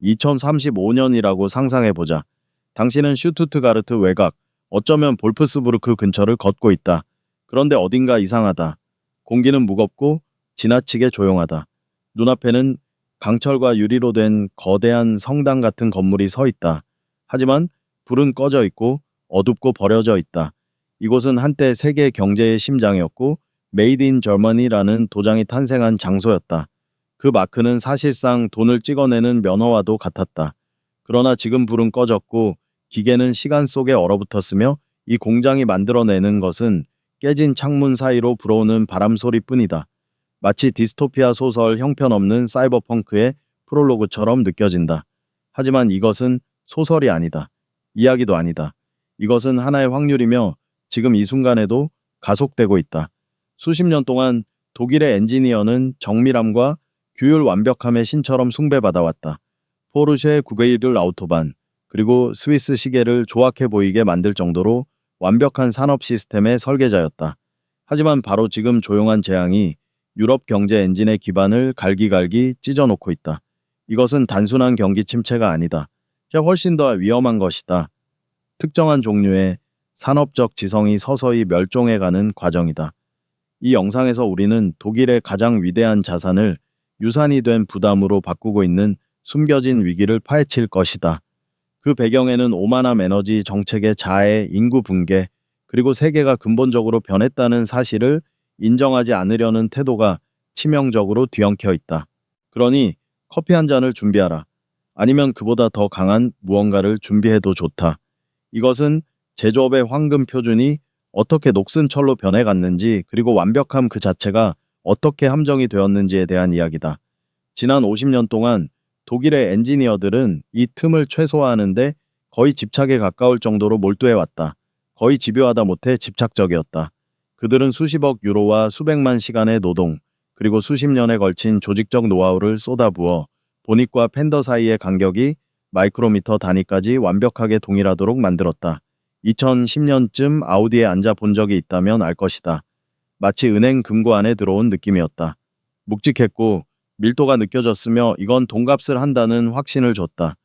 2035년이라고 상상해보자. 당신은 슈투트가르트 외곽, 어쩌면 볼프스부르크 근처를 걷고 있다. 그런데 어딘가 이상하다. 공기는 무겁고 지나치게 조용하다. 눈앞에는 강철과 유리로 된 거대한 성당 같은 건물이 서 있다. 하지만 불은 꺼져 있고 어둡고 버려져 있다. 이곳은 한때 세계 경제의 심장이었고 메이드 인 저머니라는 도장이 탄생한 장소였다. 그 마크는 사실상 돈을 찍어내는 면허와도 같았다. 그러나 지금 불은 꺼졌고 기계는 시간 속에 얼어붙었으며 이 공장이 만들어내는 것은 깨진 창문 사이로 불어오는 바람 소리뿐이다. 마치 디스토피아 소설 형편없는 사이버펑크의 프롤로그처럼 느껴진다. 하지만 이것은 소설이 아니다. 이야기도 아니다. 이것은 하나의 확률이며 지금 이 순간에도 가속되고 있다. 수십 년 동안 독일의 엔지니어는 정밀함과 규율 완벽함의 신처럼 숭배받아왔다. 포르쉐 991 아우토반, 그리고 스위스 시계를 조악해 보이게 만들 정도로 완벽한 산업 시스템의 설계자였다. 하지만 바로 지금 조용한 재앙이 유럽 경제 엔진의 기반을 갈기갈기 찢어놓고 있다. 이것은 단순한 경기 침체가 아니다. 훨씬 더 위험한 것이다. 특정한 종류의 산업적 지성이 서서히 멸종해가는 과정이다. 이 영상에서 우리는 독일의 가장 위대한 자산을 유산이 된 부담으로 바꾸고 있는 숨겨진 위기를 파헤칠 것이다. 그 배경에는 오만함 에너지 정책의 자해, 인구 붕괴, 그리고 세계가 근본적으로 변했다는 사실을 인정하지 않으려는 태도가 치명적으로 뒤엉켜 있다. 그러니 커피 한 잔을 준비하라. 아니면 그보다 더 강한 무언가를 준비해도 좋다. 이것은 제조업의 황금 표준이 어떻게 녹슨 철로 변해갔는지, 그리고 완벽함 그 자체가 어떻게 함정이 되었는지에 대한 이야기다. 지난 50년 동안 독일의 엔지니어들은 이 틈을 최소화하는데 거의 집착에 가까울 정도로 몰두해왔다. 거의 집요하다 못해 집착적이었다. 그들은 수십억 유로와 수백만 시간의 노동, 그리고 수십 년에 걸친 조직적 노하우를 쏟아부어 보닛과 팬더 사이의 간격이 마이크로미터 단위까지 완벽하게 동일하도록 만들었다. 2010년쯤 아우디에 앉아 본 적이 있다면 알 것이다. 마치 은행 금고 안에 들어온 느낌이었다. 묵직했고 밀도가 느껴졌으며 이건 돈값을 한다는 확신을 줬다.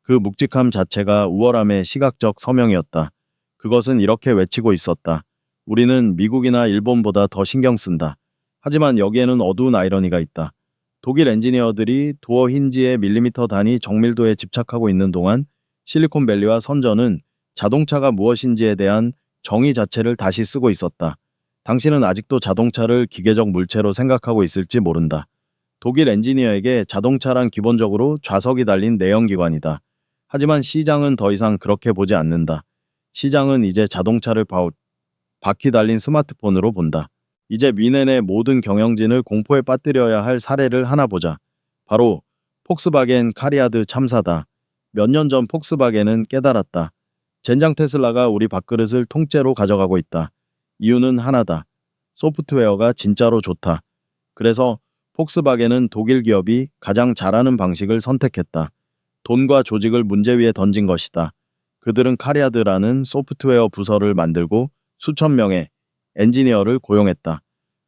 그 묵직함 자체가 우월함의 시각적 서명이었다. 그것은 이렇게 외치고 있었다. 우리는 미국이나 일본보다 더 신경 쓴다. 하지만 여기에는 어두운 아이러니가 있다. 독일 엔지니어들이 도어 힌지의 밀리미터 단위 정밀도에 집착하고 있는 동안 실리콘밸리와 선전은 자동차가 무엇인지에 대한 정의 자체를 다시 쓰고 있었다. 당신은 아직도 자동차를 기계적 물체로 생각하고 있을지 모른다. 독일 엔지니어에게 자동차란 기본적으로 좌석이 달린 내연기관이다. 하지만 시장은 더 이상 그렇게 보지 않는다. 시장은 이제 자동차를 바퀴 달린 스마트폰으로 본다. 이제 미넨의 모든 경영진을 공포에 빠뜨려야 할 사례를 하나 보자. 바로 폭스바겐 카리아드 참사다. 몇 년 전 폭스바겐은 깨달았다. 젠장 테슬라가 우리 밥그릇을 통째로 가져가고 있다. 이유는 하나다. 소프트웨어가 진짜로 좋다. 그래서 폭스바겐은 독일 기업이 가장 잘하는 방식을 선택했다. 돈과 조직을 문제 위에 던진 것이다. 그들은 카리아드라는 소프트웨어 부서를 만들고 수천 명의 엔지니어를 고용했다.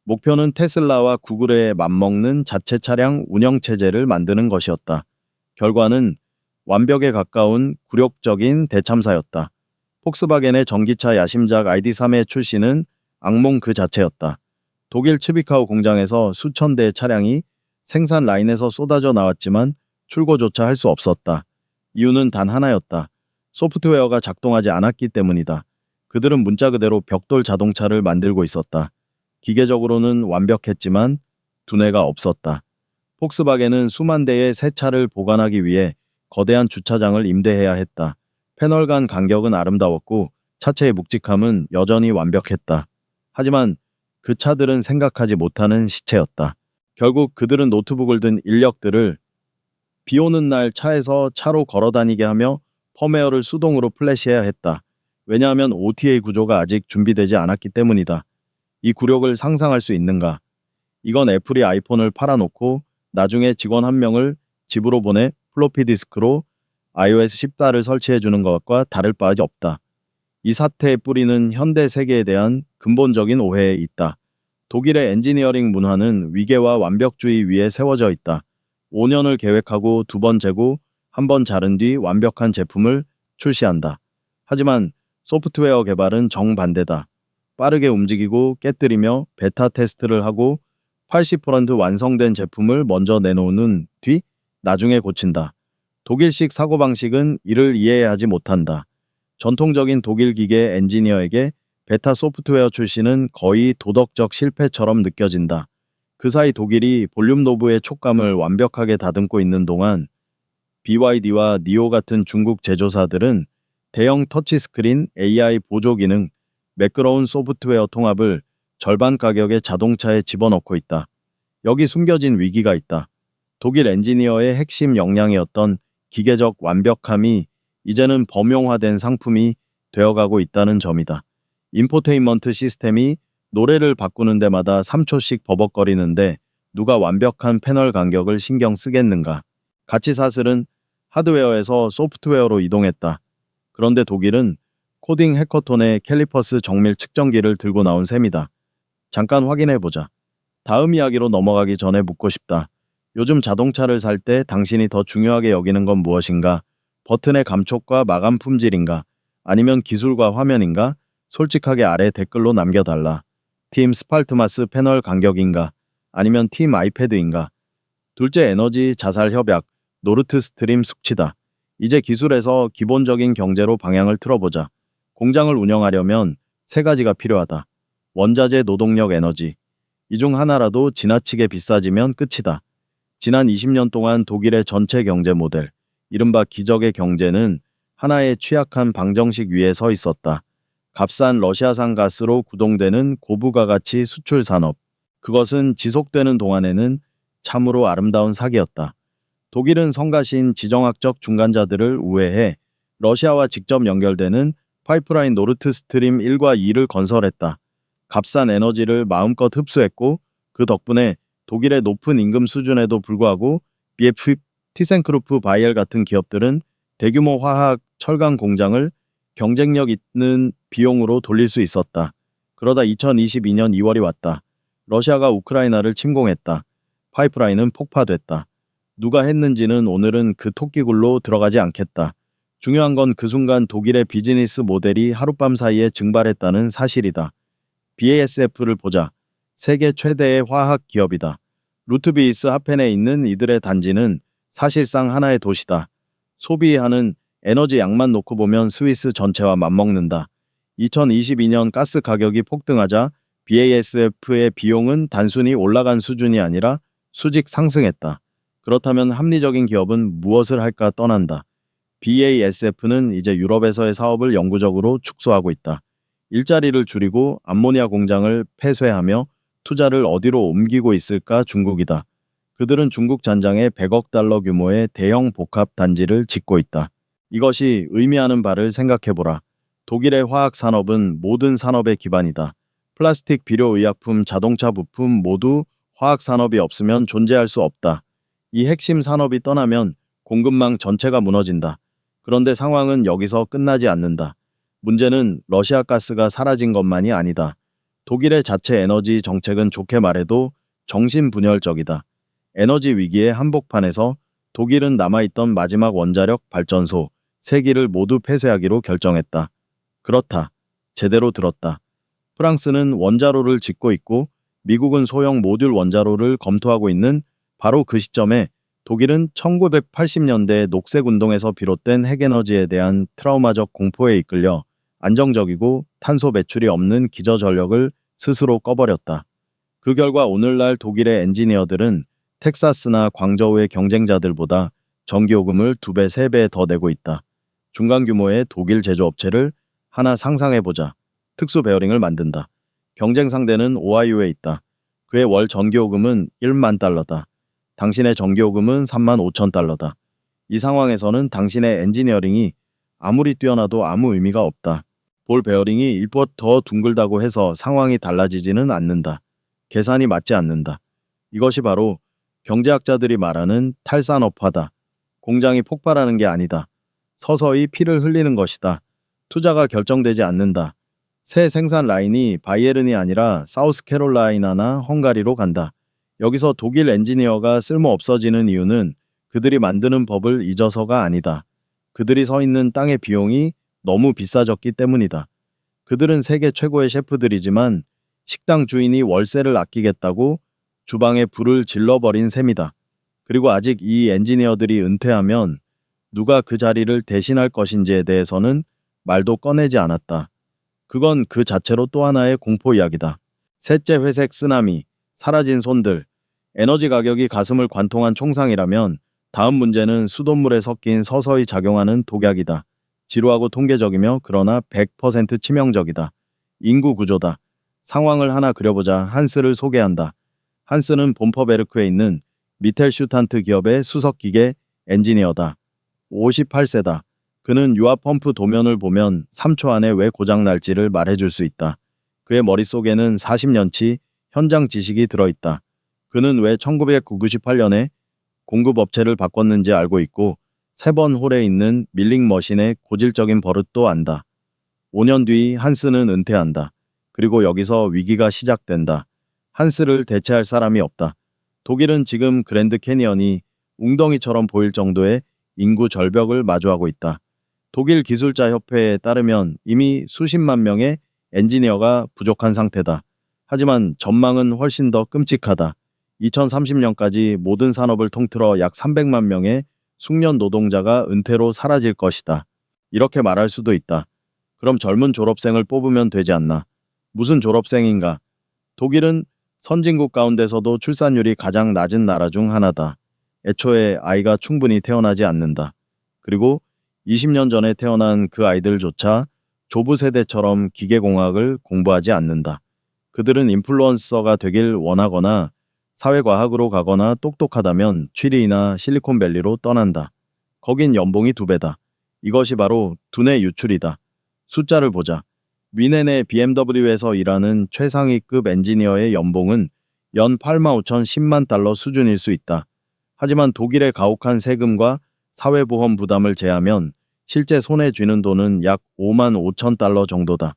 목표는 테슬라와 구글에 맞먹는 자체 차량 운영 체제를 만드는 것이었다. 결과는 완벽에 가까운 굴욕적인 대참사였다. 폭스바겐의 전기차 야심작 ID.3의 출시는 악몽 그 자체였다. 독일 츠비카우 공장에서 수천 대의 차량이 생산 라인에서 쏟아져 나왔지만 출고조차 할 수 없었다. 이유는 단 하나였다. 소프트웨어가 작동하지 않았기 때문이다. 그들은 문자 그대로 벽돌 자동차를 만들고 있었다. 기계적으로는 완벽했지만 두뇌가 없었다. 폭스바겐은 수만 대의 새 차를 보관하기 위해 거대한 주차장을 임대해야 했다. 패널 간 간격은 아름다웠고 차체의 묵직함은 여전히 완벽했다. 하지만 그 차들은 생각하지 못하는 시체였다. 결국 그들은 노트북을 든 인력들을 비 오는 날 차에서 차로 걸어 다니게 하며 펌웨어를 수동으로 플래시해야 했다. 왜냐하면 OTA 구조가 아직 준비되지 않았기 때문이다. 이 굴욕을 상상할 수 있는가? 이건 애플이 아이폰을 팔아놓고 나중에 직원 한 명을 집으로 보내 플로피 디스크로 iOS 14를 설치해주는 것과 다를 바가 없다. 이 사태의 뿌리는 현대 세계에 대한 근본적인 오해에 있다. 독일의 엔지니어링 문화는 위계와 완벽주의 위에 세워져 있다. 5년을 계획하고 2번 재고 한번 자른 뒤 완벽한 제품을 출시한다. 하지만 소프트웨어 개발은 정반대다. 빠르게 움직이고 깨뜨리며 베타 테스트를 하고 80% 완성된 제품을 먼저 내놓는 뒤 나중에 고친다. 독일식 사고방식은 이를 이해하지 못한다. 전통적인 독일 기계 엔지니어에게 베타 소프트웨어 출시는 거의 도덕적 실패처럼 느껴진다. 그 사이 독일이 볼륨 노브의 촉감을 완벽하게 다듬고 있는 동안 BYD와 니오 같은 중국 제조사들은 대형 터치스크린, AI 보조 기능, 매끄러운 소프트웨어 통합을 절반 가격의 자동차에 집어넣고 있다. 여기 숨겨진 위기가 있다. 독일 엔지니어의 핵심 역량이었던 기계적 완벽함이 이제는 범용화된 상품이 되어가고 있다는 점이다. 인포테인먼트 시스템이 노래를 바꾸는 데마다 3초씩 버벅거리는데 누가 완벽한 패널 간격을 신경 쓰겠는가? 가치 사슬은 하드웨어에서 소프트웨어로 이동했다. 그런데 독일은 코딩 해커톤에 캘리퍼스 정밀 측정기를 들고 나온 셈이다. 잠깐 확인해보자. 다음 이야기로 넘어가기 전에 묻고 싶다. 요즘 자동차를 살 때 당신이 더 중요하게 여기는 건 무엇인가? 버튼의 감촉과 마감 품질인가? 아니면 기술과 화면인가? 솔직하게 아래 댓글로 남겨달라. 팀 스팔트마스 패널 간격인가? 아니면 팀 아이패드인가? 둘째 에너지 자살 협약, 노르트 스트림 숙취다. 이제 기술에서 기본적인 경제로 방향을 틀어보자. 공장을 운영하려면 세 가지가 필요하다. 원자재, 노동력, 에너지. 이 중 하나라도 지나치게 비싸지면 끝이다. 지난 20년 동안 독일의 전체 경제 모델, 이른바 기적의 경제는 하나의 취약한 방정식 위에 서 있었다. 값싼 러시아산 가스로 구동되는 고부가가치 수출 산업. 그것은 지속되는 동안에는 참으로 아름다운 사기였다. 독일은 성가신 지정학적 중간자들을 우회해 러시아와 직접 연결되는 파이프라인 노르트 스트림 1과 2를 건설했다. 값싼 에너지를 마음껏 흡수했고 그 덕분에 독일의 높은 임금 수준에도 불구하고 BF, 티센크루프 바이엘 같은 기업들은 대규모 화학, 철강 공장을 경쟁력 있는 비용으로 돌릴 수 있었다. 그러다 2022년 2월이 왔다. 러시아가 우크라이나를 침공했다. 파이프라인은 폭파됐다. 누가 했는지는 오늘은 그 토끼굴로 들어가지 않겠다. 중요한 건 그 순간 독일의 비즈니스 모델이 하룻밤 사이에 증발했다는 사실이다. BASF를 보자. 세계 최대의 화학 기업이다. 루트비이스 하펜에 있는 이들의 단지는 사실상 하나의 도시다. 소비하는 에너지 양만 놓고 보면 스위스 전체와 맞먹는다. 2022년 가스 가격이 폭등하자 BASF의 비용은 단순히 올라간 수준이 아니라 수직 상승했다. 그렇다면 합리적인 기업은 무엇을 할까 떠난다. BASF는 이제 유럽에서의 사업을 영구적으로 축소하고 있다. 일자리를 줄이고 암모니아 공장을 폐쇄하며 투자를 어디로 옮기고 있을까? 중국이다. 그들은 중국 잔장에 100억 달러 규모의 대형 복합 단지를 짓고 있다. 이것이 의미하는 바를 생각해보라. 독일의 화학 산업은 모든 산업의 기반이다. 플라스틱, 비료, 의약품, 자동차 부품 모두 화학 산업이 없으면 존재할 수 없다. 이 핵심 산업이 떠나면 공급망 전체가 무너진다. 그런데 상황은 여기서 끝나지 않는다. 문제는 러시아 가스가 사라진 것만이 아니다. 독일의 자체 에너지 정책은 좋게 말해도 정신분열적이다. 에너지 위기의 한복판에서 독일은 남아있던 마지막 원자력 발전소 3기를 모두 폐쇄하기로 결정했다. 그렇다. 제대로 들었다. 프랑스는 원자로를 짓고 있고 미국은 소형 모듈 원자로를 검토하고 있는 바로 그 시점에 독일은 1980년대 녹색운동에서 비롯된 핵에너지에 대한 트라우마적 공포에 이끌려 안정적이고 탄소 배출이 없는 기저전력을 스스로 꺼버렸다. 그 결과 오늘날 독일의 엔지니어들은 텍사스나 광저우의 경쟁자들보다 전기요금을 2배, 3배 더 내고 있다. 중간 규모의 독일 제조업체를 하나 상상해보자. 특수 베어링을 만든다. 경쟁 상대는 오하이오에 있다. 그의 월 전기요금은 1만 달러다. 당신의 전기요금은 3만 5천 달러다. 이 상황에서는 당신의 엔지니어링이 아무리 뛰어나도 아무 의미가 없다. 볼 베어링이 1보 더 둥글다고 해서 상황이 달라지지는 않는다. 계산이 맞지 않는다. 이것이 바로 경제학자들이 말하는 탈산업화다. 공장이 폭발하는 게 아니다. 서서히 피를 흘리는 것이다. 투자가 결정되지 않는다. 새 생산 라인이 바이에른이 아니라 사우스캐롤라이나나 헝가리로 간다. 여기서 독일 엔지니어가 쓸모 없어지는 이유는 그들이 만드는 법을 잊어서가 아니다. 그들이 서 있는 땅의 비용이 너무 비싸졌기 때문이다. 그들은 세계 최고의 셰프들이지만 식당 주인이 월세를 아끼겠다고 주방에 불을 질러버린 셈이다. 그리고 아직 이 엔지니어들이 은퇴하면 누가 그 자리를 대신할 것인지에 대해서는 말도 꺼내지 않았다. 그건 그 자체로 또 하나의 공포 이야기다. 셋째 회색 쓰나미, 사라진 손들, 에너지 가격이 가슴을 관통한 총상이라면 다음 문제는 수돗물에 섞인 서서히 작용하는 독약이다. 지루하고 통계적이며 그러나 100% 치명적이다. 인구 구조다. 상황을 하나 그려보자. 한스를 소개한다. 한스는 본퍼베르크에 있는 미텔슈탄트 기업의 수석기계 엔지니어다. 58세다. 그는 유압 펌프 도면을 보면 3초 안에 왜 고장 날지를 말해줄 수 있다. 그의 머릿속에는 40년치 현장 지식이 들어있다. 그는 왜 1998년에 공급업체를 바꿨는지 알고 있고 3번 홀에 있는 밀링 머신의 고질적인 버릇도 안다. 5년 뒤 한스는 은퇴한다. 그리고 여기서 위기가 시작된다. 한스를 대체할 사람이 없다. 독일은 지금 그랜드 캐니언이 웅덩이처럼 보일 정도의 인구 절벽을 마주하고 있다. 독일 기술자 협회에 따르면 이미 수십만 명의 엔지니어가 부족한 상태다. 하지만 전망은 훨씬 더 끔찍하다. 2030년까지 모든 산업을 통틀어 약 300만 명의 숙련 노동자가 은퇴로 사라질 것이다. 이렇게 말할 수도 있다. 그럼 젊은 졸업생을 뽑으면 되지 않나? 무슨 졸업생인가? 독일은 선진국 가운데서도 출산율이 가장 낮은 나라 중 하나다. 애초에 아이가 충분히 태어나지 않는다. 그리고 20년 전에 태어난 그 아이들조차 조부 세대처럼 기계공학을 공부하지 않는다. 그들은 인플루언서가 되길 원하거나 사회과학으로 가거나 똑똑하다면 취리나 실리콘밸리로 떠난다. 거긴 연봉이 2배다. 이것이 바로 두뇌 유출이다. 숫자를 보자. 미넨의 BMW에서 일하는 최상위급 엔지니어의 연봉은 연 85,010만 달러 수준일 수 있다. 하지만 독일의 가혹한 세금과 사회보험 부담을 제하면 실제 손에 쥐는 돈은 약 5만 5천 달러 정도다.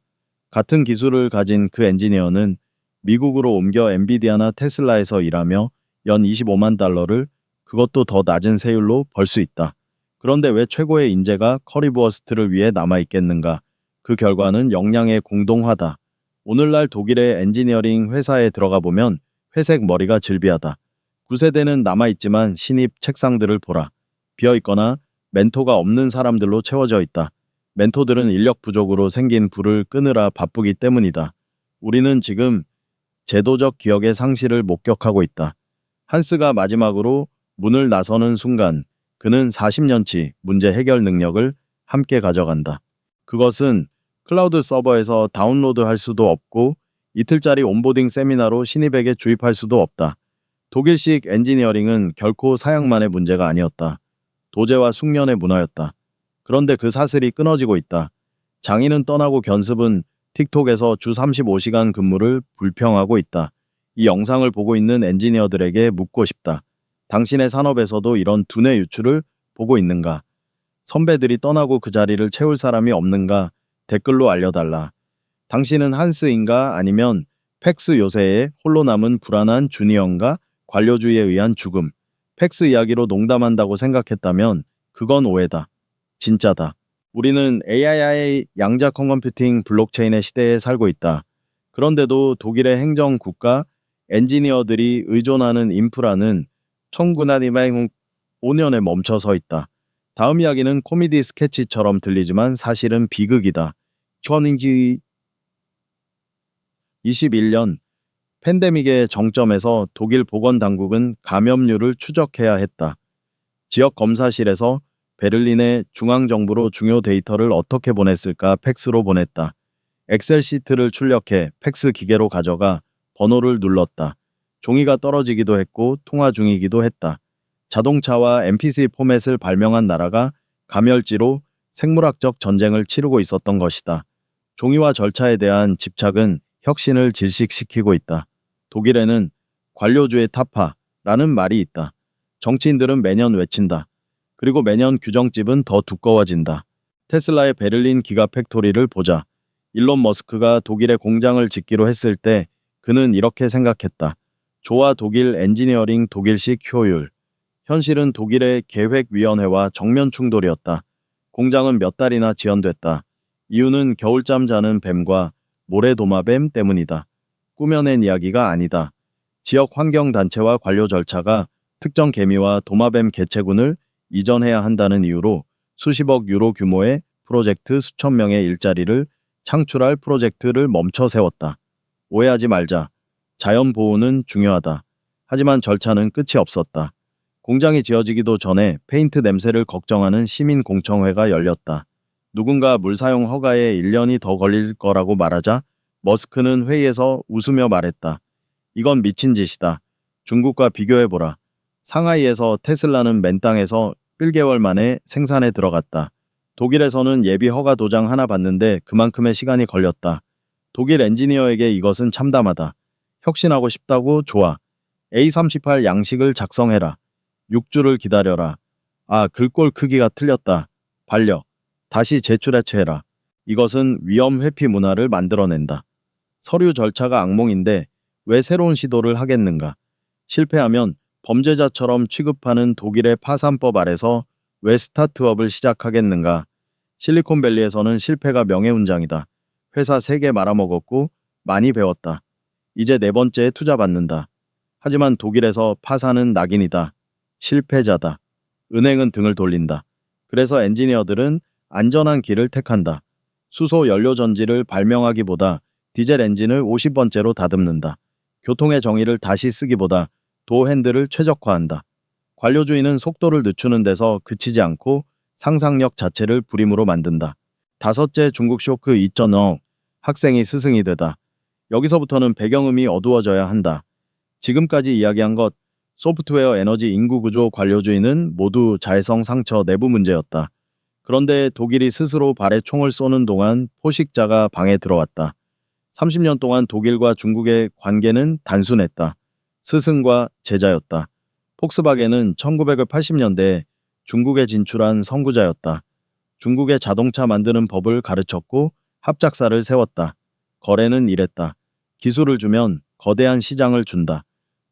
같은 기술을 가진 그 엔지니어는 미국으로 옮겨 엔비디아나 테슬라에서 일하며 연 25만 달러를 그것도 더 낮은 세율로 벌 수 있다. 그런데 왜 최고의 인재가 커리부어스트를 위해 남아있겠는가? 그 결과는 역량의 공동화다. 오늘날 독일의 엔지니어링 회사에 들어가 보면 회색 머리가 즐비하다. 9세대는 남아있지만 신입 책상들을 보라. 비어있거나 멘토가 없는 사람들로 채워져 있다. 멘토들은 인력 부족으로 생긴 불을 끄느라 바쁘기 때문이다. 우리는 지금 제도적 기억의 상실을 목격하고 있다. 한스가 마지막으로 문을 나서는 순간 그는 40년치 문제 해결 능력을 함께 가져간다. 그것은 클라우드 서버에서 다운로드할 수도 없고 이틀짜리 온보딩 세미나로 신입에게 주입할 수도 없다. 독일식 엔지니어링은 결코 사양만의 문제가 아니었다. 도제와 숙련의 문화였다. 그런데 그 사슬이 끊어지고 있다. 장인은 떠나고 견습은 틱톡에서 주 35시간 근무를 불평하고 있다. 이 영상을 보고 있는 엔지니어들에게 묻고 싶다. 당신의 산업에서도 이런 두뇌 유출을 보고 있는가? 선배들이 떠나고 그 자리를 채울 사람이 없는가? 댓글로 알려달라. 당신은 한스인가 아니면 팩스 요새에 홀로 남은 불안한 주니어인가? 관료주의에 의한 죽음. 팩스 이야기로 농담한다고 생각했다면 그건 오해다. 진짜다. 우리는 AI의 양자 컴퓨팅 블록체인의 시대에 살고 있다. 그런데도 독일의 행정국가 엔지니어들이 의존하는 인프라는 1905년에 멈춰 서 있다. 다음 이야기는 코미디 스케치처럼 들리지만 사실은 비극이다. 2021년 팬데믹의 정점에서 독일 보건당국은 감염률을 추적해야 했다. 지역 검사실에서 베를린의 중앙정부로 중요 데이터를 어떻게 보냈을까 팩스로 보냈다. 엑셀 시트를 출력해 팩스 기계로 가져가 번호를 눌렀다. 종이가 떨어지기도 했고 통화 중이기도 했다. 자동차와 MP3 포맷을 발명한 나라가 가멸지로 생물학적 전쟁을 치르고 있었던 것이다. 종이와 절차에 대한 집착은 혁신을 질식시키고 있다. 독일에는 관료주의 타파라는 말이 있다. 정치인들은 매년 외친다. 그리고 매년 규정집은 더 두꺼워진다. 테슬라의 베를린 기가 팩토리를 보자. 일론 머스크가 독일에 공장을 짓기로 했을 때 그는 이렇게 생각했다. 좋아 독일 엔지니어링 독일식 효율. 현실은 독일의 계획위원회와 정면 충돌이었다. 공장은 몇 달이나 지연됐다. 이유는 겨울잠 자는 뱀과 모래도마뱀 때문이다. 꾸며낸 이야기가 아니다. 지역 환경단체와 관료 절차가 특정 개미와 도마뱀 개체군을 이전해야 한다는 이유로 수십억 유로 규모의 프로젝트 수천 명의 일자리를 창출할 프로젝트를 멈춰 세웠다. 오해하지 말자. 자연 보호는 중요하다. 하지만 절차는 끝이 없었다. 공장이 지어지기도 전에 페인트 냄새를 걱정하는 시민 공청회가 열렸다. 누군가 물 사용 허가에 1년이 더 걸릴 거라고 말하자 머스크는 회의에서 웃으며 말했다. 이건 미친 짓이다. 중국과 비교해보라. 상하이에서 테슬라는 맨땅에서 1개월 만에 생산에 들어갔다. 독일에서는 예비 허가 도장 하나 받는데 그만큼의 시간이 걸렸다. 독일 엔지니어에게 이것은 참담하다. 혁신하고 싶다고? 좋아. A38 양식을 작성해라. 6주를 기다려라. 아, 글꼴 크기가 틀렸다. 반려. 다시 제출해체해라. 이것은 위험 회피 문화를 만들어낸다. 서류 절차가 악몽인데 왜 새로운 시도를 하겠는가? 실패하면 범죄자처럼 취급하는 독일의 파산법 아래서 왜 스타트업을 시작하겠는가? 실리콘밸리에서는 실패가 명예훈장이다. 회사 3개 말아먹었고 많이 배웠다. 이제 4번째에 투자받는다. 하지만 독일에서 파산은 낙인이다. 실패자다. 은행은 등을 돌린다. 그래서 엔지니어들은 안전한 길을 택한다. 수소 연료 전지를 발명하기보다 디젤 엔진을 50번째로 다듬는다. 교통의 정의를 다시 쓰기보다 도 핸들을 최적화한다. 관료주의는 속도를 늦추는 데서 그치지 않고 상상력 자체를 불임으로 만든다. 5째 중국 쇼크 2.0 학생이 스승이 되다. 여기서부터는 배경음이 어두워져야 한다. 지금까지 이야기한 것 소프트웨어 에너지 인구구조 관료주의는 모두 자해성 상처 내부 문제였다. 그런데 독일이 스스로 발에 총을 쏘는 동안 포식자가 방에 들어왔다. 30년 동안 독일과 중국의 관계는 단순했다. 스승과 제자였다. 폭스바겐은 1980년대에 중국에 진출한 선구자였다. 중국의 자동차 만드는 법을 가르쳤고 합작사를 세웠다. 거래는 이랬다. 기술을 주면 거대한 시장을 준다.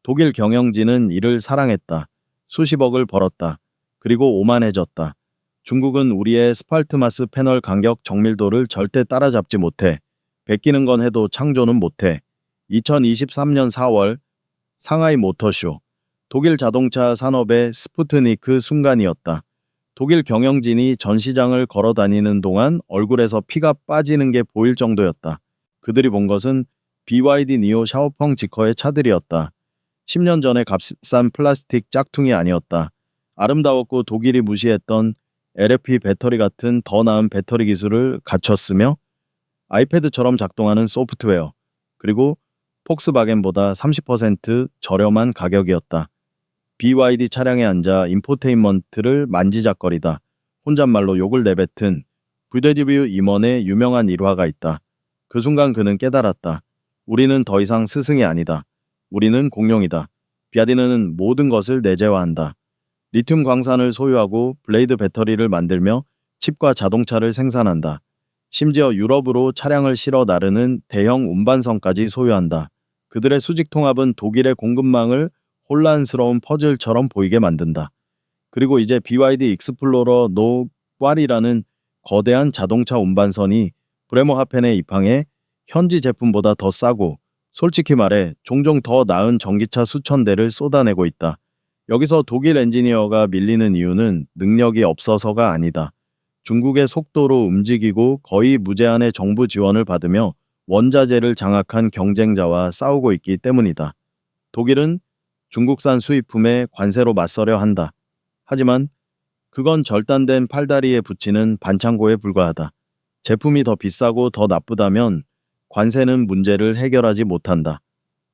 독일 경영진은 이를 사랑했다. 수십억을 벌었다. 그리고 오만해졌다. 중국은 우리의 스팔트마스 패널 간격 정밀도를 절대 따라잡지 못해. 베끼는 건 해도 창조는 못해. 2023년 4월 상하이 모터쇼. 독일 자동차 산업의 스푸트니크 순간이었다. 독일 경영진이 전시장을 걸어 다니는 동안 얼굴에서 피가 빠지는 게 보일 정도였다. 그들이 본 것은 BYD 니오 샤오펑 지커의 차들이었다. 10년 전의 값싼 플라스틱 짝퉁이 아니었다. 아름다웠고 독일이 무시했던 LFP 배터리 같은 더 나은 배터리 기술을 갖췄으며 아이패드처럼 작동하는 소프트웨어, 그리고 폭스바겐보다 30% 저렴한 가격이었다. BYD 차량에 앉아 인포테인먼트를 만지작거리다 혼잣말로 욕을 내뱉은 부데디뷰 임원의 유명한 일화가 있다. 그 순간 그는 깨달았다. 우리는 더 이상 스승이 아니다. 우리는 공룡이다. 비아디는 모든 것을 내재화한다. 리튬 광산을 소유하고 블레이드 배터리를 만들며 칩과 자동차를 생산한다. 심지어 유럽으로 차량을 실어 나르는 대형 운반선까지 소유한다. 그들의 수직 통합은 독일의 공급망을 혼란스러운 퍼즐처럼 보이게 만든다. 그리고 이제 BYD 익스플로러 노 꽈리라는 거대한 자동차 운반선이 브레머하펜에 입항해 현지 제품보다 더 싸고 솔직히 말해 종종 더 나은 전기차 수천 대를 쏟아내고 있다. 여기서 독일 엔지니어가 밀리는 이유는 능력이 없어서가 아니다. 중국의 속도로 움직이고 거의 무제한의 정부 지원을 받으며 원자재를 장악한 경쟁자와 싸우고 있기 때문이다. 독일은 중국산 수입품에 관세로 맞서려 한다. 하지만 그건 절단된 팔다리에 붙이는 반창고에 불과하다. 제품이 더 비싸고 더 나쁘다면 관세는 문제를 해결하지 못한다.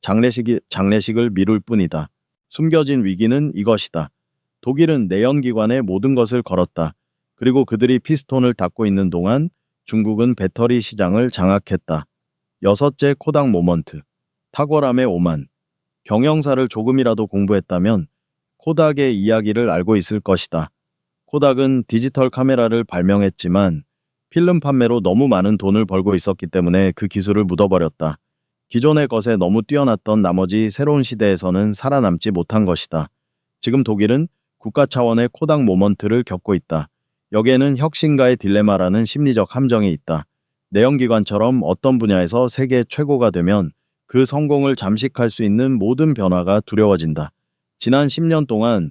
장례식을 미룰 뿐이다. 숨겨진 위기는 이것이다. 독일은 내연기관에 모든 것을 걸었다. 그리고 그들이 피스톤을 닫고 있는 동안 중국은 배터리 시장을 장악했다. 6째 코닥 모먼트. 탁월함의 오만. 경영사를 조금이라도 공부했다면 코닥의 이야기를 알고 있을 것이다. 코닥은 디지털 카메라를 발명했지만 필름 판매로 너무 많은 돈을 벌고 있었기 때문에 그 기술을 묻어버렸다. 기존의 것에 너무 뛰어났던 나머지 새로운 시대에서는 살아남지 못한 것이다. 지금 독일은 국가 차원의 코닥 모먼트를 겪고 있다. 여기에는 혁신가의 딜레마라는 심리적 함정이 있다. 내연기관처럼 어떤 분야에서 세계 최고가 되면 그 성공을 잠식할 수 있는 모든 변화가 두려워진다. 지난 10년 동안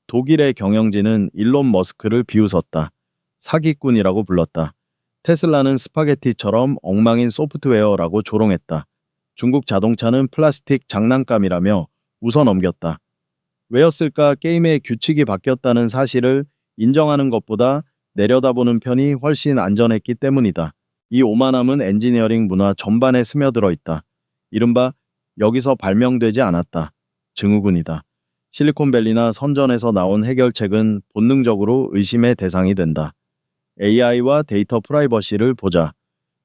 독일의 경영진은 일론 머스크를 비웃었다. 사기꾼이라고 불렀다. 테슬라는 스파게티처럼 엉망인 소프트웨어라고 조롱했다. 중국 자동차는 플라스틱 장난감이라며 웃어넘겼다. 왜였을까? 게임의 규칙이 바뀌었다는 사실을 인정하는 것보다 내려다보는 편이 훨씬 안전했기 때문이다. 이 오만함은 엔지니어링 문화 전반에 스며들어 있다. 이른바 여기서 발명되지 않았다. 증후군이다. 실리콘밸리나 선전에서 나온 해결책은 본능적으로 의심의 대상이 된다. AI와 데이터 프라이버시를 보자.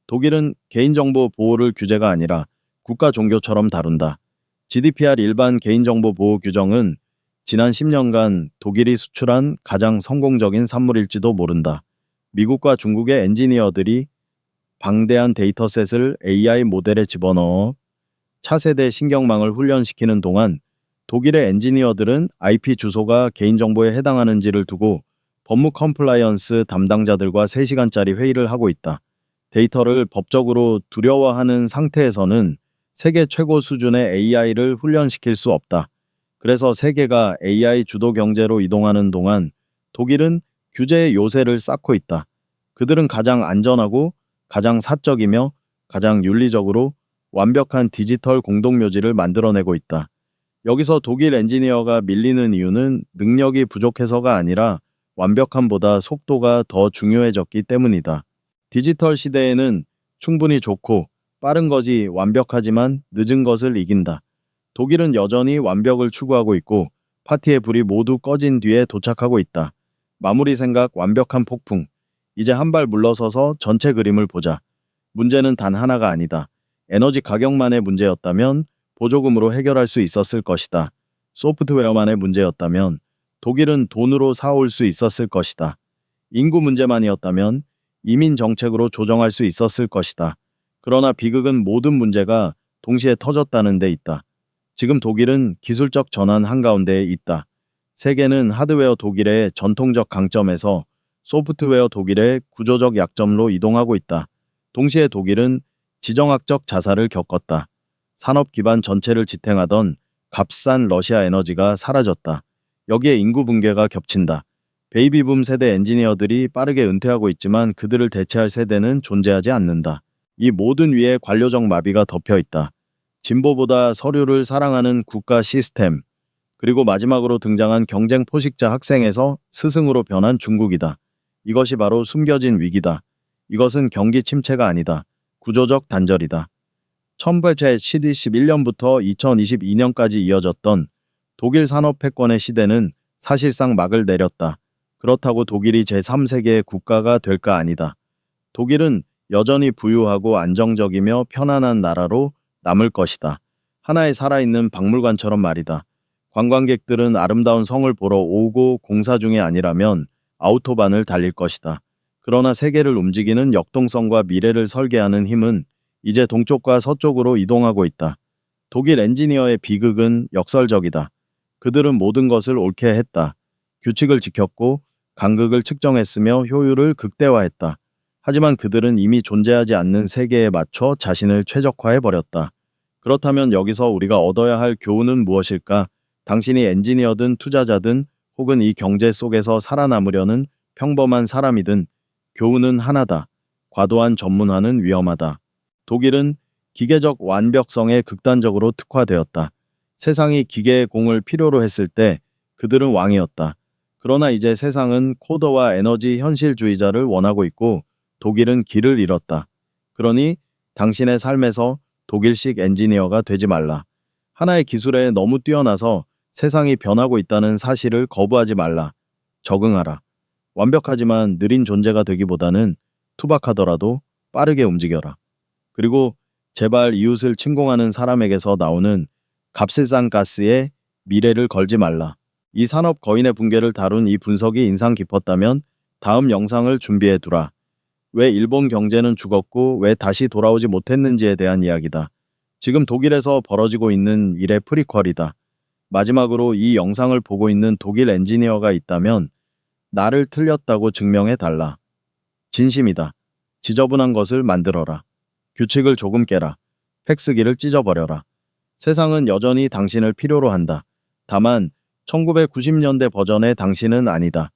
독일은 개인정보 보호를 규제가 아니라 국가 종교처럼 다룬다. GDPR 일반 개인정보 보호 규정은 지난 10년간 독일이 수출한 가장 성공적인 산물일지도 모른다. 미국과 중국의 엔지니어들이 방대한 데이터셋을 AI 모델에 집어넣어 차세대 신경망을 훈련시키는 동안 독일의 엔지니어들은 IP 주소가 개인정보에 해당하는지를 두고 법무 컴플라이언스 담당자들과 3시간짜리 회의를 하고 있다. 데이터를 법적으로 두려워하는 상태에서는 세계 최고 수준의 AI를 훈련시킬 수 없다. 그래서 세계가 AI 주도 경제로 이동하는 동안 독일은 규제의 요새를 쌓고 있다. 그들은 가장 안전하고 가장 사적이며 가장 윤리적으로 완벽한 디지털 공동묘지를 만들어내고 있다. 여기서 독일 엔지니어가 밀리는 이유는 능력이 부족해서가 아니라 완벽함보다 속도가 더 중요해졌기 때문이다. 디지털 시대에는 충분히 좋고 빠른 것이 완벽하지만 늦은 것을 이긴다. 독일은 여전히 완벽을 추구하고 있고 파티의 불이 모두 꺼진 뒤에 도착하고 있다. 마무리 생각 완벽한 폭풍. 이제 한 발 물러서서 전체 그림을 보자. 문제는 단 하나가 아니다. 에너지 가격만의 문제였다면 보조금으로 해결할 수 있었을 것이다. 소프트웨어만의 문제였다면 독일은 돈으로 사올 수 있었을 것이다. 인구 문제만이었다면 이민 정책으로 조정할 수 있었을 것이다. 그러나 비극은 모든 문제가 동시에 터졌다는 데 있다. 지금 독일은 기술적 전환 한가운데에 있다. 세계는 하드웨어 독일의 전통적 강점에서 소프트웨어 독일의 구조적 약점로 이동하고 있다. 동시에 독일은 지정학적 자살을 겪었다. 산업 기반 전체를 지탱하던 값싼 러시아 에너지가 사라졌다. 여기에 인구 붕괴가 겹친다. 베이비붐 세대 엔지니어들이 빠르게 은퇴하고 있지만 그들을 대체할 세대는 존재하지 않는다. 이 모든 위에 관료적 마비가 덮여 있다. 진보보다 서류를 사랑하는 국가 시스템, 그리고 마지막으로 등장한 경쟁 포식자 학생에서 스승으로 변한 중국이다. 이것이 바로 숨겨진 위기다. 이것은 경기 침체가 아니다. 구조적 단절이다. 1971년부터 2022년까지 이어졌던 독일 산업 패권의 시대는 사실상 막을 내렸다. 그렇다고 독일이 제3세계의 국가가 될까? 아니다. 독일은 여전히 부유하고 안정적이며 편안한 나라로 남을 것이다. 하나의 살아있는 박물관처럼 말이다. 관광객들은 아름다운 성을 보러 오고 공사 중이 아니라면 아우토반을 달릴 것이다. 그러나 세계를 움직이는 역동성과 미래를 설계하는 힘은 이제 동쪽과 서쪽으로 이동하고 있다. 독일 엔지니어의 비극은 역설적이다. 그들은 모든 것을 옳게 했다. 규칙을 지켰고 간극을 측정했으며 효율을 극대화했다. 하지만 그들은 이미 존재하지 않는 세계에 맞춰 자신을 최적화해버렸다. 그렇다면 여기서 우리가 얻어야 할 교훈은 무엇일까? 당신이 엔지니어든 투자자든 혹은 이 경제 속에서 살아남으려는 평범한 사람이든 교훈은 하나다. 과도한 전문화는 위험하다. 독일은 기계적 완벽성에 극단적으로 특화되었다. 세상이 기계의 공을 필요로 했을 때 그들은 왕이었다. 그러나 이제 세상은 코더와 에너지 현실주의자를 원하고 있고 독일은 길을 잃었다. 그러니 당신의 삶에서 독일식 엔지니어가 되지 말라. 하나의 기술에 너무 뛰어나서 세상이 변하고 있다는 사실을 거부하지 말라. 적응하라. 완벽하지만 느린 존재가 되기보다는 투박하더라도 빠르게 움직여라. 그리고 제발 이웃을 침공하는 사람에게서 나오는 값세싼 가스에 미래를 걸지 말라. 이 산업 거인의 붕괴를 다룬 이 분석이 인상 깊었다면 다음 영상을 준비해 두라. 왜 일본 경제는 죽었고 왜 다시 돌아오지 못했는지에 대한 이야기다. 지금 독일에서 벌어지고 있는 일의 프리퀄이다. 마지막으로 이 영상을 보고 있는 독일 엔지니어가 있다면 나를 틀렸다고 증명해 달라. 진심이다. 지저분한 것을 만들어라. 규칙을 조금 깨라. 팩스기를 찢어버려라. 세상은 여전히 당신을 필요로 한다. 다만 1990년대 버전의 당신은 아니다.